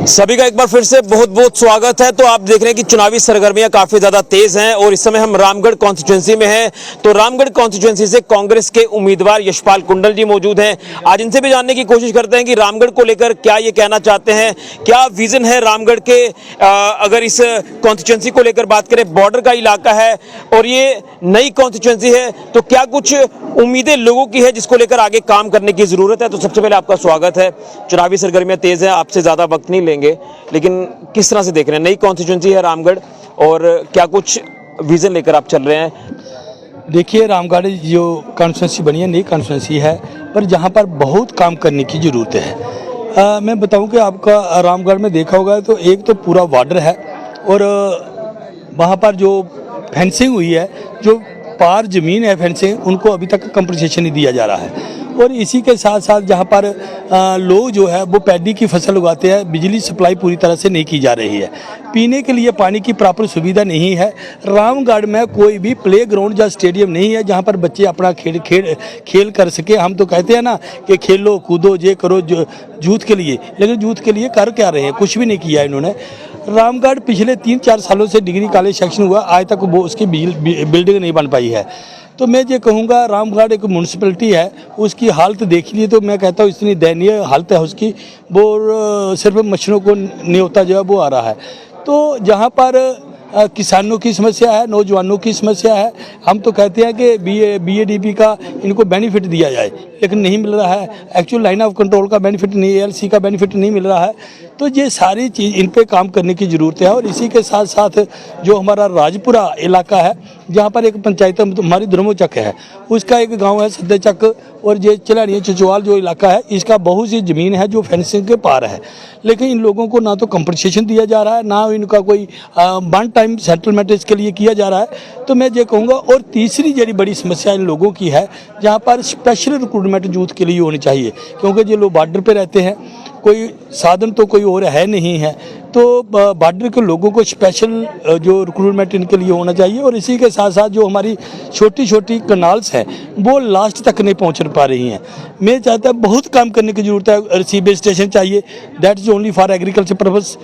सभी का एक बार फिर से बहुत बहुत स्वागत है। तो आप देख रहे हैं कि चुनावी सरगर्मियां काफी ज्यादा तेज हैं और इस समय हम रामगढ़ कॉन्स्टिट्यूंसी में हैं। तो रामगढ़ कॉन्स्टिट्यूंसी से कांग्रेस के उम्मीदवार यशपाल कुंडल जी मौजूद हैं। आज इनसे भी जानने की कोशिश करते हैं कि रामगढ़ को लेकर क्या ये कहना चाहते हैं, क्या विजन है रामगढ़ के। अगर इस कॉन्स्टिट्यूंसी को लेकर बात करें, बॉर्डर का इलाका है और ये नई कॉन्स्टिट्यूंसी है, तो क्या कुछ उम्मीदें लोगों की है जिसको लेकर आगे काम करने की जरूरत है। तो सबसे पहले आपका स्वागत है। चुनावी सरगर्मियां तेज है, आपसे ज्यादा वक्त नहीं लेंगे, लेकिन किस तरह से देख रहे हैं, नई कॉन्स्टिट्यूंसी है रामगढ़ और क्या कुछ विजन लेकर आप चल रहे हैं? देखिए, रामगढ़ जो कॉन्स्टिट्यूंसी बनी है, नई कॉन्स्टिट्यूंसी है, पर जहाँ पर बहुत काम करने की ज़रूरत है। मैं बताऊं कि आपका रामगढ़ में देखा होगा तो एक तो पूरा बॉर्डर है और वहाँ पर जो फेंसिंग हुई है, जो पार ज़मीन है फेंसिंग, उनको अभी तक कंपनसेशन नहीं दिया जा रहा है। और इसी के साथ साथ जहाँ पर लोग जो है वो पैडी की फसल उगाते हैं, बिजली सप्लाई पूरी तरह से नहीं की जा रही है, पीने के लिए पानी की प्रॉपर सुविधा नहीं है। रामगढ़ में कोई भी प्ले ग्राउंड या स्टेडियम नहीं है जहाँ पर बच्चे अपना खेल कर सके। हम तो कहते हैं ना कि खेलो कूदो ये करो यूथ के लिए, लेकिन यूथ के लिए कर क्या रहे हैं? कुछ भी नहीं किया इन्होंने। रामगढ़ पिछले 3-4 सालों से डिग्री कॉलेज सेक्शन हुआ, आज तक वो उसकी बिल्डिंग नहीं बन पाई है। तो मैं ये कहूँगा, रामगढ़ एक म्यूनसिपलिटी है, उसकी हालत देख लिए तो मैं कहता हूँ इतनी दयनीय हालत है उसकी, वो सिर्फ मच्छरों को न्योता जो है वो आ रहा है। तो जहाँ पर किसानों की समस्या है, नौजवानों की समस्या है, हम तो कहते हैं कि बीएडीपी का इनको बेनिफिट दिया जाए, लेकिन नहीं मिल रहा है। एक्चुअल लाइन ऑफ कंट्रोल का बेनिफिट नहीं, एएलसी का बेनिफिट नहीं मिल रहा है। तो ये सारी चीज़, इन पे काम करने की ज़रूरत है। और इसी के साथ साथ जो हमारा राजपुरा इलाका है, जहाँ पर एक पंचायत हमारी धर्मोचक है, उसका एक गाँव है सद्देचक, और ये चलानी चचवाल जो इलाका है, इसका बहुत सी ज़मीन है जो फेंसिंग के पार है, लेकिन इन लोगों को ना तो कंपनसेशन दिया जा रहा है, ना इनका कोई वन टाइम सेटलमेंट इसके लिए किया जा रहा है। तो मैं ये कहूँगा, और तीसरी जड़ी बड़ी समस्या इन लोगों की है, जहाँ पर स्पेशल रिक्रूटमेंट यूथ के लिए होनी चाहिए, क्योंकि जो लोग बॉर्डर पे रहते हैं, कोई साधन तो कोई और है नहीं है, तो बॉर्डर के लोगों को स्पेशल जो रिक्रूटमेंट इनके लिए होना चाहिए। और इसी के साथ साथ जो हमारी छोटी छोटी कनाल्स हैं वो लास्ट तक नहीं पहुंच पा रही हैं। मैं चाहता हूँ, बहुत काम करने की ज़रूरत है। सीवेज स्टेशन चाहिए, that is only for agriculture purpose,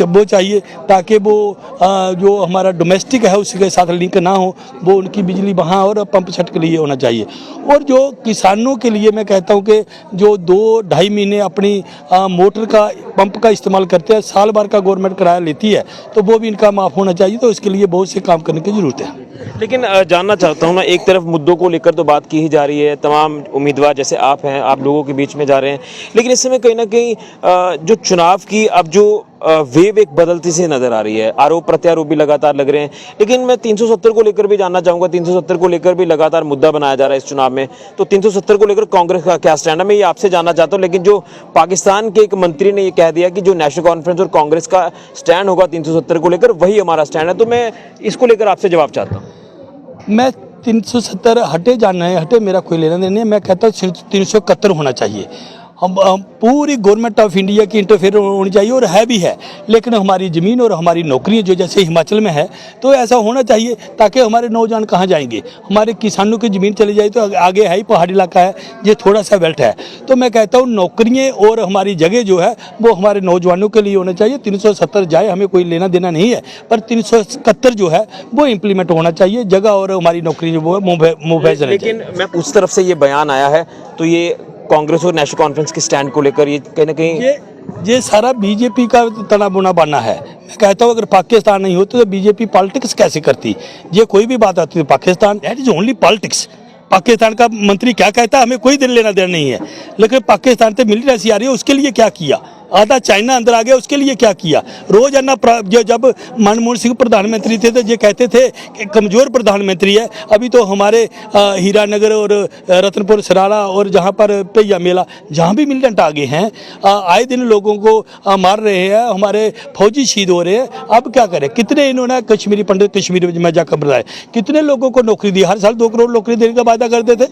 वो चाहिए ताकि वो जो हमारा डोमेस्टिक है उसके साथ लिंक ना हो, वो उनकी बिजली वहाँ और पंप सेट के लिए होना चाहिए। और जो किसानों के लिए मैं कहता हूँ कि जो 2-2.5 महीने अपनी मोटर का पंप का इस्तेमाल करते हैं, साल भर का गवर्नमेंट किराया लेती है, तो वो भी इनका माफ़ होना चाहिए। तो इसके लिए बहुत से काम करने की ज़रूरत है। लेकिन जानना चाहता हूँ ना, एक तरफ मुद्दों को लेकर तो बात की ही जा रही है, तमाम उम्मीदवार जैसे आप हैं, आप लोगों के बीच में जा रहे हैं, लेकिन इस समय कहीं ना कहीं जो चुनाव की अब जो वेव एक बदलती सी नजर आ रही है, आरोप प्रत्यारोप भी लगातार लग रहे हैं। लेकिन मैं 370 को लेकर भी जानना चाहूंगा, 370 को लेकर भी लगातार मुद्दा बनाया जा रहा है इस चुनाव में। तो 370 को लेकर कांग्रेस का क्या स्टैंड है, मैं ये आपसे जानना चाहता हूँ। लेकिन जो पाकिस्तान के एक मंत्री ने ये कह दिया कि जो नेशनल कॉन्फ्रेंस और कांग्रेस का स्टैंड होगा 370 को लेकर, वही हमारा स्टैंड है। तो मैं इसको लेकर आपसे जवाब चाहता हूँ। मैं 370 हटे जाना है, हटे मेरा कोई लेना देना नहीं है। मैं कहता हूँ 371 होना चाहिए। हम पूरी गवर्नमेंट ऑफ इंडिया की इंटरफेयर होनी चाहिए, और है भी है, लेकिन हमारी ज़मीन और हमारी नौकरियाँ जो जैसे हिमाचल में है, तो ऐसा होना चाहिए ताकि हमारे नौजवान कहाँ जाएंगे। हमारे किसानों की ज़मीन चली जाए तो आगे है ही पहाड़ी इलाका है, ये थोड़ा सा बेल्ट है। तो मैं कहता हूँ नौकरियाँ और हमारी जगह जो है वो हमारे नौजवानों के लिए होना चाहिए। 370 जाए, हमें कोई लेना देना नहीं है, पर 371 जो है वो इम्प्लीमेंट होना चाहिए। जगह और हमारी नौकरी जो वो मुफैज। लेकिन मैं उस तरफ से ये बयान आया है, तो ये कांग्रेस और नेशनल कॉन्फ्रेंस के स्टैंड को लेकर ये कहीं ना कहीं ये सारा बीजेपी का तना बुना बना है। मैं कहता हूँ अगर पाकिस्तान नहीं होता तो बीजेपी पॉलिटिक्स कैसे करती? ये कोई भी बात आती है Pakistan, that is only politics. Pakistan का मंत्री क्या कहता है हमें कोई दिन लेना देना नहीं है, लेकिन पाकिस्तान से मिलिट्री आ रही है, उसके लिए क्या किया? आधा चाइना अंदर आ गया, उसके लिए क्या किया? रोजाना जब मनमोहन सिंह प्रधानमंत्री थे तो ये कहते थे कि कमज़ोर प्रधानमंत्री है। अभी तो हमारे हीरानगर और रतनपुर सरारा और जहाँ पर पैया मेला, जहाँ भी मिलिटेंट आ गए हैं, आए दिन लोगों को मार रहे हैं, हमारे फौजी शहीद हो रहे हैं। अब क्या करें? कितने इन्होंने कश्मीरी पंडित कश्मीर में जाकर बुलाए, कितने लोगों को नौकरी दी? हर साल 2 करोड़ नौकरी देने का वादा करते थे।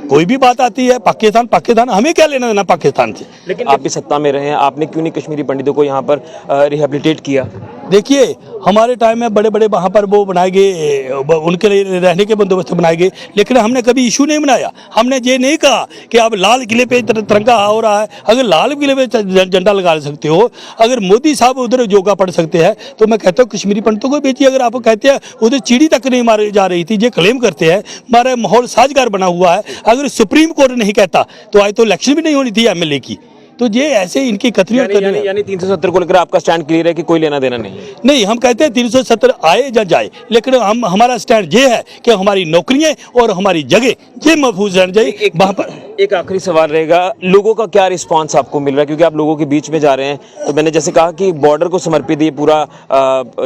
कोई भी बात आती है पाकिस्तान, हमें क्या लेना देना पाकिस्तान से? लेकिन आप भी सत्ता में रहे हैं, आपने क्यों नहीं कश्मीरी पंडितों को यहाँ पर रिहेबिलिटेट किया? देखिए हमारे टाइम में बड़े बड़े वहाँ पर वो बनाए गए, उनके लिए रहने के बंदोबस्त बनाए गए, लेकिन हमने कभी इशू नहीं बनाया। हमने ये नहीं कहा कि आप लाल किले पे तिरंगा हो रहा है, अगर लाल किले पे झंडा लगा सकते हो, अगर मोदी साहब उधर योगा पढ़ सकते हैं तो मैं कहता हूँ कश्मीरी पंडितों को भेजिए। अगर आप कहते हैं उधर चिड़ी तक नहीं मारी जा रही थी, ये क्लेम करते हैं, हमारा माहौल साजगार बना हुआ है, अगर सुप्रीम कोर्ट नहीं कहता तो आज तो इलेक्शन भी नहीं होनी थी एमएलए की। तो ये ऐसे इनकी कथनियों यानी 370 को लेकर आपका स्टैंड क्लियर है कि कोई लेना देना नहीं है? नहीं, हम कहते हैं 370 आए या जाए, लेकिन हमारा स्टैंड ये है कि हमारी नौकरियां और हमारी जगह ये महफूज रहनी चाहिए वहाँ पर। एक आखिरी सवाल रहेगा, लोगों का क्या रिस्पांस आपको मिल रहा है, क्योंकि आप लोगों के बीच में जा रहे हैं, तो मैंने जैसे कहा कि बॉर्डर को समर्पित ये पूरा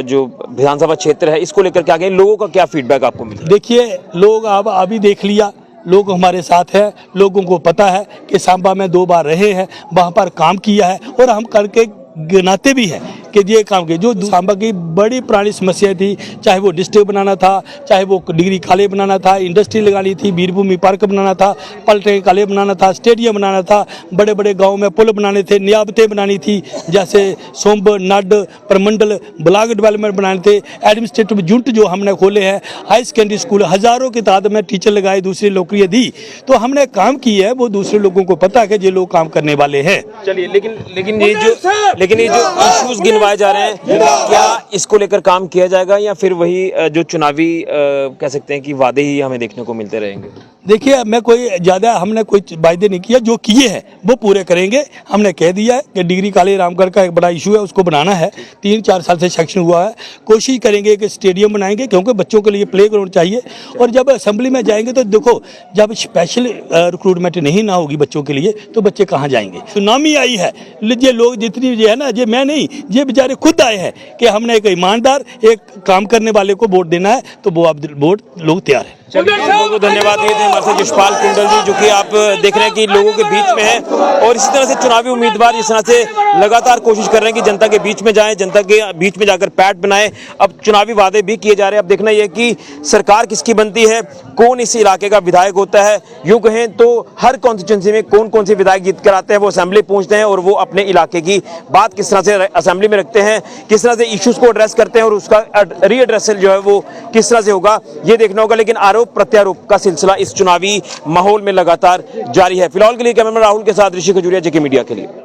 जो विधानसभा क्षेत्र है इसको लेकर के आगे लोगों का क्या फीडबैक आपको मिल रहा है? देखिए लोग अब अभी देख लिया, लोग हमारे साथ हैं, लोगों को पता है कि सांबा में 2 बार रहे हैं, वहाँ पर काम किया है और हम करके गिनाते भी हैं कि ये काम किए। जो सांबा की बड़ी पुरानी समस्या थी, चाहे वो डिस्ट्रिक्ट बनाना था, चाहे वो डिग्री कॉलेज बनाना था, इंडस्ट्री लगानी थी, वीरभूमि पार्क बनाना था, पॉलिटेक्निक कॉलेज बनाना था, स्टेडियम बनाना था, बड़े बड़े गाँव में पुल बनाने थे, नियाबतें बनानी थी, जैसे सोम्ब नड प्रमंडल ब्लॉक डेवलपमेंट बनाने थे, एडमिनिस्ट्रेटिव यूनिट जो हमने खोले हैं, हाई सेकेंडरी स्कूल, हज़ारों की तादाद में टीचर लगाए, दूसरी नौकरियाँ दी। तो हमने काम की है, वो दूसरे लोगों को पता है कि ये लोग काम करने वाले हैं। चलिए, लेकिन ये जो इश्यूज गिनवाए जा रहे हैं, क्या इसको लेकर काम किया जाएगा या फिर वही जो चुनावी कह सकते हैं कि वादे ही हमें देखने को मिलते रहेंगे? देखिए मैं कोई ज़्यादा हमने कोई वायदे नहीं किया, जो किए हैं वो पूरे करेंगे। हमने कह दिया है कि डिग्री कॉलेज रामगढ़ का एक बड़ा इशू है, उसको बनाना है, 3-4 साल से सेक्शन हुआ है, कोशिश करेंगे कि स्टेडियम बनाएंगे क्योंकि बच्चों के लिए प्ले ग्राउंड चाहिए। और जब असेंबली में जाएंगे तो देखो, जब स्पेशल रिक्रूटमेंट नहीं ना होगी बच्चों के लिए तो बच्चे कहाँ जाएंगे? सुनामी आई है, ये लोग जितनी ये है ना, ये मैं नहीं, ये बेचारे खुद आए हैं कि हमने एक ईमानदार एक काम करने वाले को वोट देना है, तो वो अब वोट लोग तैयार है। चलिए, बहुत बहुत धन्यवाद। ये थे हमारे साथ यशपाल कुंडल जी, जो कि आप देख रहे हैं कि लोगों के बीच में है और इसी तरह से चुनावी उम्मीदवार इस तरह से लगातार कोशिश कर रहे हैं कि जनता के बीच में जाएं, जनता के बीच में जाकर पैठ बनाएं। अब चुनावी वादे भी किए जा रहे हैं। अब देखना यह कि सरकार किसकी बनती है, कौन इस इलाके का विधायक होता है। यूं कहें तो हर कॉन्स्टिट्यूंसी में कौन कौन से विधायक जीत कर आते हैं, वो असेंबली पहुंचते हैं और वो अपने इलाके की बात किस तरह से असेंबली में रखते हैं, किस तरह से इश्यूज को एड्रेस करते हैं और उसका रीएड्रेसल जो है वो किस तरह से होगा, ये देखना होगा। लेकिन आरोप प्रत्यारोप का सिलसिला इस चुनावी माहौल में लगातार जारी है। फिलहाल के लिए कैमरामैन राहुल के साथ ऋषि खजूरिया, जेके मीडिया के लिए।